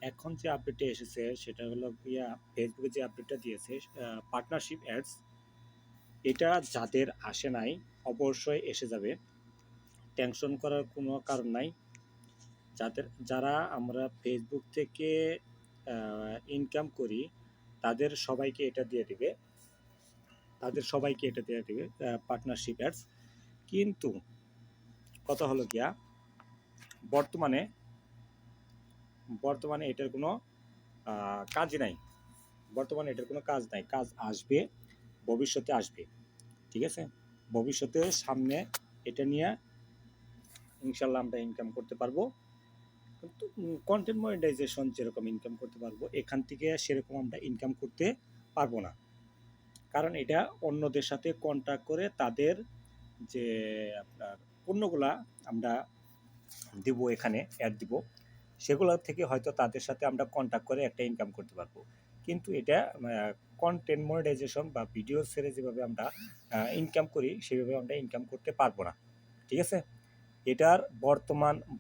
এখন যে আপডেটটা এসেছে সেটা হলো গিয়া ফেসবুকে যে আপডেটটা দিয়েছে পার্টনারশিপ অ্যাডস, এটা যাদের আসে নাই অবশ্যই এসে যাবে, টেনশন করার কোনো কারণ নাই। যারা আমরা ফেসবুক থেকে ইনকাম করি তাদের সবাইকে এটা দিয়ে দিবে, পার্টনারশিপ অ্যাডস। কিন্তু কথা হলো গিয়া বর্তমানে বর্তমানে এটার কোনো কাজই নাই, কাজ আসবে, ভবিষ্যতে আসবে, ঠিক আছে। ভবিষ্যতে সামনে এটা নিয়ে ইনশাল্লাহ আমরা ইনকাম করতে পারবো, কিন্তু কন্টেন্ট মনিটাইজেশন যেরকম ইনকাম করতে পারবো এখান থেকে সেরকম আমরা ইনকাম করতে পারবো না। কারণ এটা অন্যদের সাথে কন্ট্যাক্ট করে তাদের যে আপনার পণ্যগুলা আমরা দিব, এখানে অ্যাড দিব, সেগুলো থেকে হয়তো তাদের সাথে আমরা কন্ট্যাক্ট করে একটা ইনকাম করতে পারবো। কিন্তু এটা কন্টেন্ট মনিটাইজেশন বা ভিডিও ছেড়ে যেভাবে আমরা ইনকাম করি সেভাবে আমরা ইনকাম করতে পারবো না, ঠিক আছে। এটার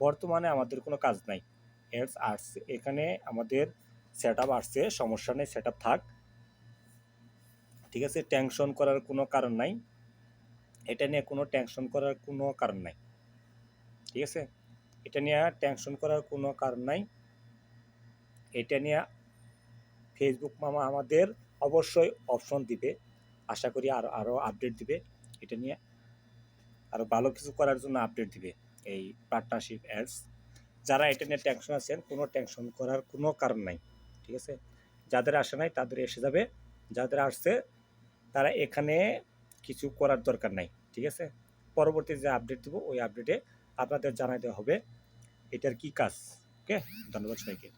বর্তমানে আমাদের কোনো কাজ নাই। অ্যাডস আসছে, এখানে আমাদের সেট আপ আসছে, সমস্যা নেই, সেট আপ থাক, ঠিক আছে। টেনশন করার কোনো কারণ নাই, এটা নিয়ে কোনো টেনশন করার কোনো কারণ নাই, ঠিক আছে। এটা নিয়ে টেনশন করার কোনো কারণ নাই। এটা নিয়ে ফেসবুক মামা আমাদের অবশ্যই অপশন দিবে, আশা করি আরও আপডেট দিবে, এটা নিয়ে আরও ভালো কিছু করার জন্য আপডেট দিবে এই পার্টনারশিপ অ্যাডস। যারা এটা নিয়ে টেনশন আছেন, কোনো টেনশন করার কোনো কারণ নাই, ঠিক আছে। যাদের আসে নাই তাদের এসে যাবে, যাদের আসছে তারা এখানে কিছু করার দরকার নাই, ঠিক আছে। পরবর্তী যে আপডেট দিব ওই আপডেটে আপনাদের জানাই দেওয়া হবে এটার কি কাজ। ওকে, ধন্যবাদ সবাইকে।